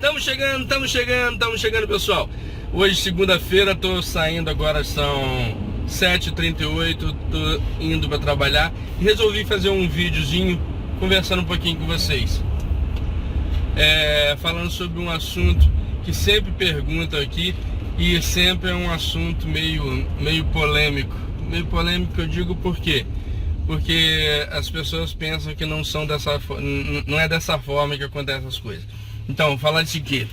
Estamos chegando, pessoal. Hoje, segunda-feira, tô saindo agora, são 7h38, tô indo para trabalhar e resolvi fazer um videozinho conversando um pouquinho com vocês. Falando sobre um assunto que sempre perguntam aqui e sempre é um assunto meio polêmico. Meio polêmico, eu digo por quê? Porque as pessoas pensam que não é dessa forma que acontecem as coisas. Então, falar de quê?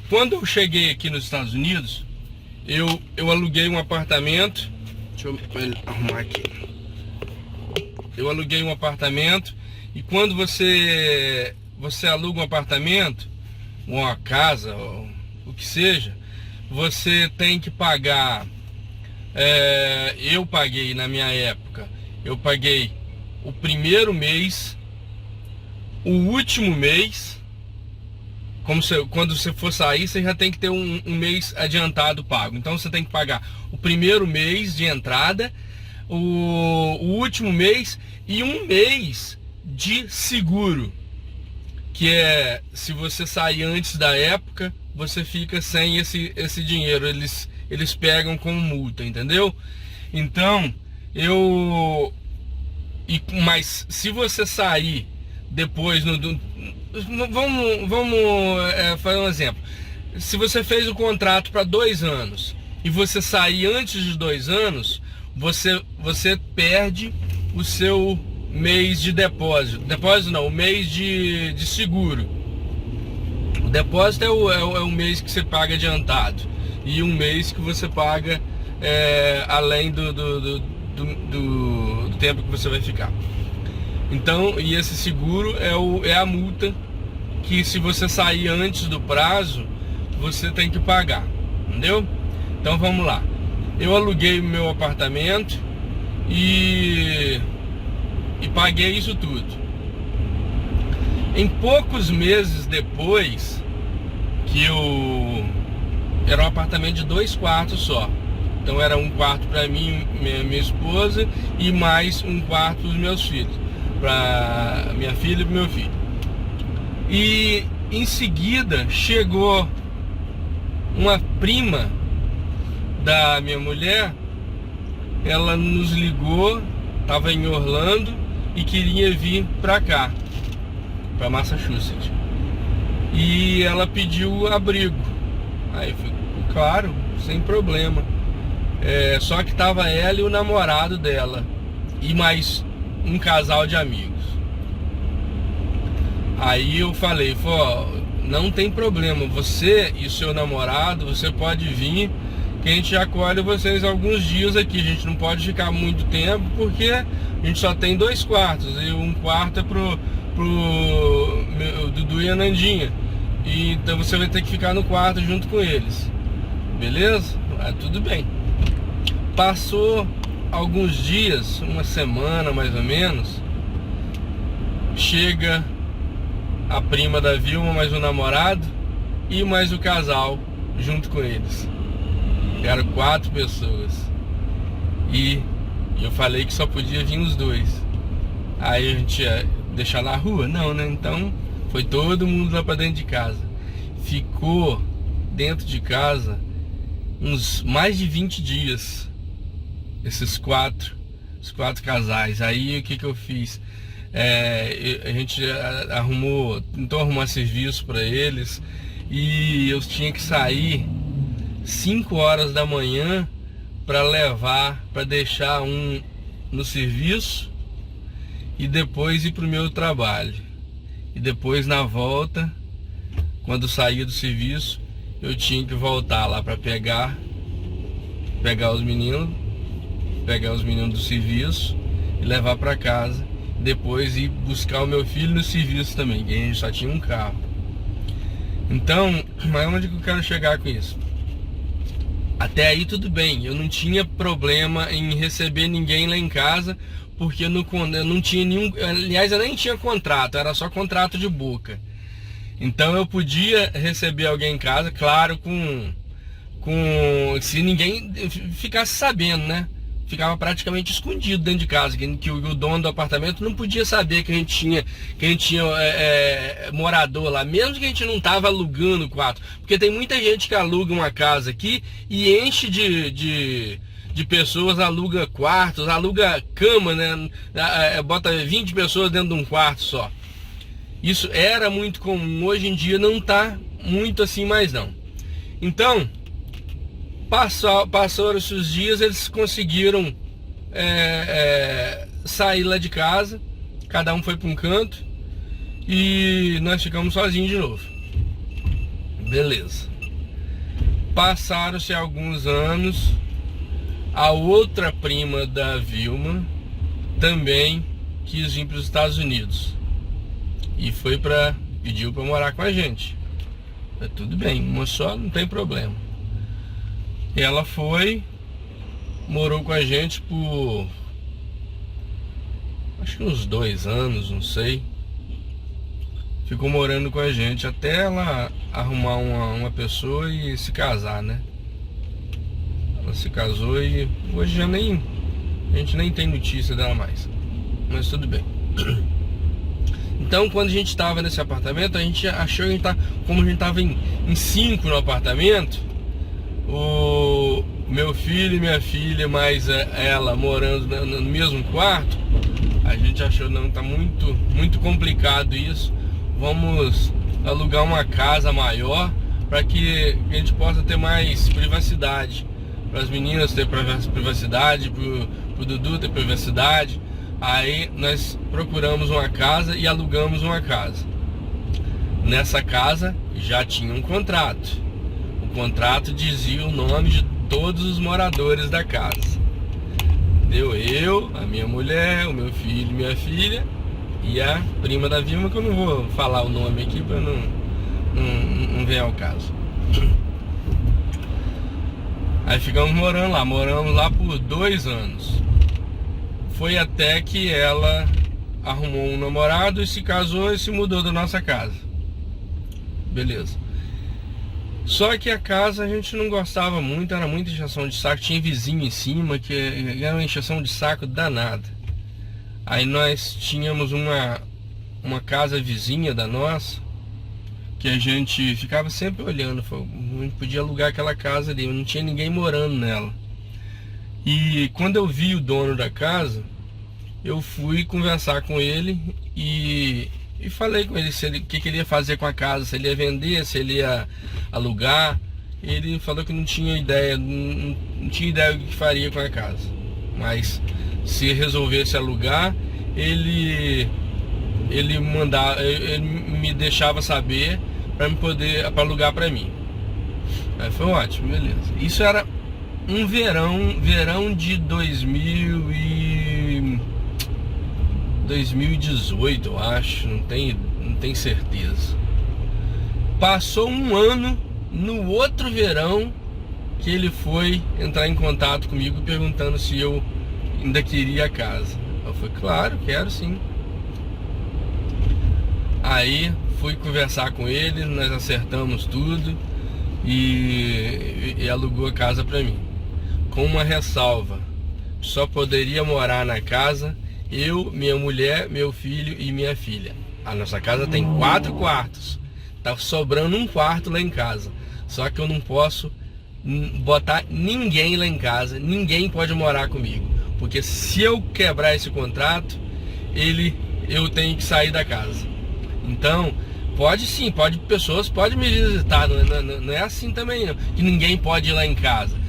Quando eu cheguei aqui nos Estados Unidos, eu aluguei um apartamento. Deixa eu arrumar aqui. Eu aluguei um apartamento e quando você aluga um apartamento, ou uma casa, ou o que seja, você tem que pagar. Eu paguei na minha época. Eu paguei o primeiro mês, o último mês. Quando você for sair, você já tem que ter um mês adiantado pago. Então você tem que pagar o primeiro mês de entrada, o último mês e um mês de seguro. Que é, se você sair antes da época, você fica sem esse dinheiro. Eles pegam como multa, entendeu? Então, mas se você sair depois, vamos fazer um exemplo. Se você fez o contrato para 2 anos e você sair antes de 2 anos, você perde o seu mês de depósito. Depósito não, o mês de seguro. O depósito é o mês que você paga adiantado e um mês que você paga além do tempo que você vai ficar. Então, e esse seguro é a multa que, se você sair antes do prazo, você tem que pagar, entendeu? Então vamos lá. Eu aluguei o meu apartamento e paguei isso tudo. Em poucos meses depois, era um apartamento de 2 quartos só. Então era um quarto para mim, minha esposa, e mais um quarto para os meus filhos, para minha filha e para meu filho. E em seguida chegou uma prima da minha mulher. Ela nos ligou, estava em Orlando e queria vir para cá, para Massachusetts. E ela pediu abrigo. Aí eu falei, claro, sem problema. Só que tava ela e o namorado dela e mais um casal de amigos. Aí eu falei, não tem problema, você e seu namorado, você pode vir, que a gente acolhe vocês alguns dias aqui. A gente não pode ficar muito tempo, porque a gente só tem 2 quartos, e um quarto é pro Dudu e a Nandinha. E então você vai ter que ficar no quarto junto com eles. Beleza? Tudo bem. Passou alguns dias, uma semana mais ou menos, chega a prima da Vilma, mais o namorado e mais o casal junto com eles. Eram 4 pessoas. E eu falei que só podia vir os 2. Aí a gente ia deixar na rua? Não, né? Então foi todo mundo lá pra dentro de casa. Ficou dentro de casa uns mais de 20 dias. Os 4 casais. Aí o que eu fiz? A gente tentou arrumar serviço para eles, e eu tinha que sair 5 horas da manhã para deixar um no serviço e depois ir para o meu trabalho. E depois, na volta, quando saía do serviço, eu tinha que voltar lá para pegar os meninos do serviço e levar para casa. Depois ir buscar o meu filho no serviço também, que a gente só tinha um carro. Então, mas onde que eu quero chegar com isso? Até aí tudo bem, eu não tinha problema em receber ninguém lá em casa, porque eu não tinha nenhum, aliás, eu nem tinha contrato, era só contrato de boca. Então eu podia receber alguém em casa, claro, se ninguém ficasse sabendo, né? ficava praticamente escondido dentro de casa, que o dono do apartamento não podia saber que a gente tinha morador lá, mesmo que a gente não estava alugando o quarto, porque tem muita gente que aluga uma casa aqui e enche de pessoas, aluga quartos, aluga cama, né? Bota 20 pessoas dentro de um quarto só. Isso era muito comum, hoje em dia não está muito assim mais não. Então, passaram esses dias, eles conseguiram sair lá de casa, cada um foi para um canto e nós ficamos sozinhos de novo. Beleza. Passaram-se alguns anos, a outra prima da Vilma também quis vir para os Estados Unidos e pediu para morar com a gente. Tudo bem, uma só não tem problema. Ela morou com a gente por acho que uns 2 anos, não sei. Ficou morando com a gente até ela arrumar uma pessoa e se casar, né? Ela se casou e hoje a gente nem tem notícia dela mais. Mas tudo bem. Então, quando a gente estava nesse apartamento, a gente achou que como a gente estava em 5 no apartamento, o meu filho e minha filha, mais ela morando no mesmo quarto, a gente achou, não, tá muito complicado isso. Vamos alugar uma casa maior para que a gente possa ter mais privacidade, para as meninas ter privacidade, para o Dudu ter privacidade. Aí nós procuramos uma casa e alugamos uma casa. Nessa casa já tinha um contrato. O contrato dizia o nome de todos os moradores da casa. Eu, a minha mulher, o meu filho, minha filha e a prima da Vilma, que eu não vou falar o nome aqui para não vir ao caso. Aí ficamos moramos lá por 2 anos. Foi até que ela arrumou um namorado e se casou e se mudou da nossa casa. Beleza. Só que a casa a gente não gostava muito, era muita encheção de saco. Tinha vizinho em cima que era uma encheção de saco danada. Aí nós tínhamos uma casa vizinha da nossa, que a gente ficava sempre olhando. A gente podia alugar aquela casa ali, não tinha ninguém morando nela. E quando eu vi o dono da casa, eu fui conversar com ele e falei com ele o que ele ia fazer com a casa, se ele ia vender, se ele ia alugar. Ele falou que não tinha ideia do que faria com a casa, mas se resolvesse alugar, ele me deixava saber para alugar para mim. Aí foi ótimo, beleza. Isso era um verão de 2018, eu acho, não tenho certeza. Passou um ano, no outro verão, que ele foi entrar em contato comigo perguntando se eu ainda queria a casa. Eu falei, claro, quero sim. Aí fui conversar com ele, nós acertamos tudo e alugou a casa para mim, com uma ressalva: só poderia morar na casa eu, minha mulher, meu filho e minha filha. A nossa casa tem 4 quartos, tá sobrando um quarto lá em casa, só que eu não posso botar ninguém lá em casa, ninguém pode morar comigo, porque se eu quebrar esse contrato, eu tenho que sair da casa. Então, pessoas podem me visitar, não é assim também não, que ninguém pode ir lá em casa.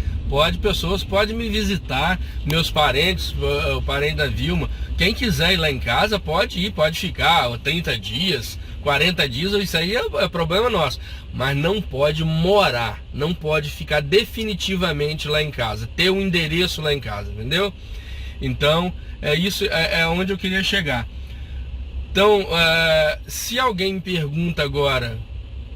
Pessoas podem me visitar, meus parentes, o parente da Vilma, quem quiser ir lá em casa pode ir, pode ficar 30 dias, 40 dias, isso aí é problema nosso, mas não pode morar, não pode ficar definitivamente lá em casa, ter um endereço lá em casa, entendeu? Então, isso é onde eu queria chegar. Então, se alguém me pergunta agora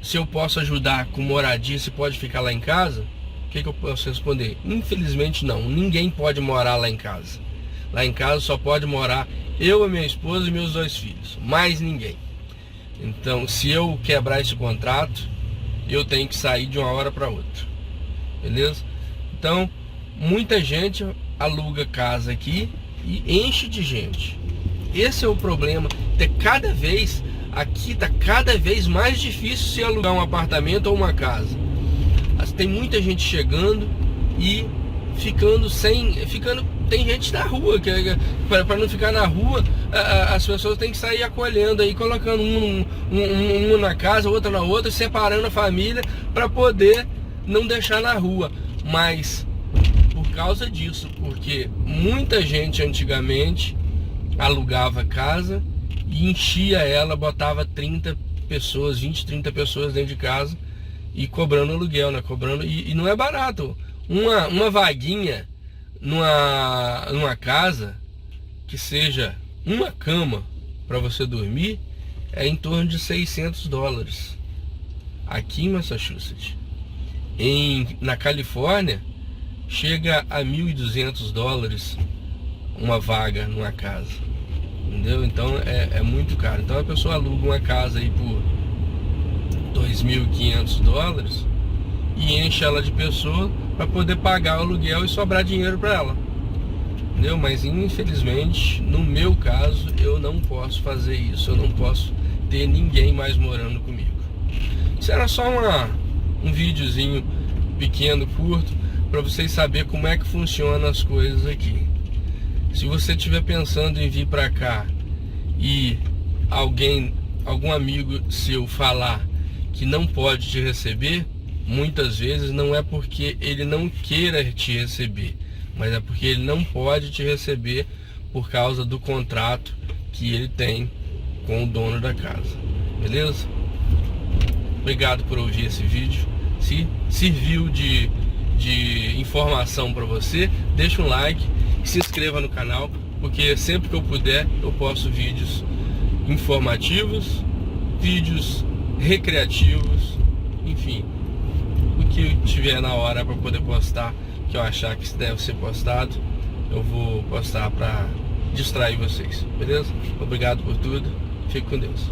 se eu posso ajudar com moradia, se pode ficar lá em casa, o que eu posso responder? Infelizmente não, ninguém pode morar lá em casa. Lá em casa só pode morar eu, a minha esposa e meus 2 filhos, mais ninguém. Então, se eu quebrar esse contrato, eu tenho que sair de uma hora para outra, beleza? Então, muita gente aluga casa aqui e enche de gente. Esse é o problema. Aqui tá cada vez mais difícil se alugar um apartamento ou uma casa. Tem muita gente chegando e tem gente na rua, para não ficar na rua, as pessoas têm que sair acolhendo aí, colocando um na casa, outra na outra, separando a família para poder não deixar na rua. Mas por causa disso, porque muita gente antigamente alugava casa e enchia ela, botava 30 pessoas, 20, 30 pessoas dentro de casa e cobrando aluguel, né? E não é barato. Uma vaguinha numa casa que seja uma cama para você dormir é em torno de $600 aqui em Massachusetts. Na Califórnia chega a $1.200 uma vaga numa casa, entendeu? Então é muito caro. Então a pessoa aluga uma casa aí por $2.500 e enche ela de pessoa para poder pagar o aluguel e sobrar dinheiro para ela, entendeu? Mas infelizmente, no meu caso, eu não posso fazer isso. Eu não posso ter ninguém mais morando comigo. Isso era só um videozinho pequeno, curto, para vocês saberem como é que funcionam as coisas aqui. Se você estiver pensando em vir para cá e algum amigo seu falar que não pode te receber, muitas vezes não é porque ele não queira te receber, mas é porque ele não pode te receber por causa do contrato que ele tem com o dono da casa. Beleza? Obrigado por ouvir esse vídeo. Se serviu de informação para você, deixa um like e se inscreva no canal, porque sempre que eu puder eu posto vídeos informativos, vídeos recreativos, enfim, o que tiver na hora para poder postar, que eu achar que deve ser postado, eu vou postar para distrair vocês, beleza? Obrigado por tudo, fique com Deus.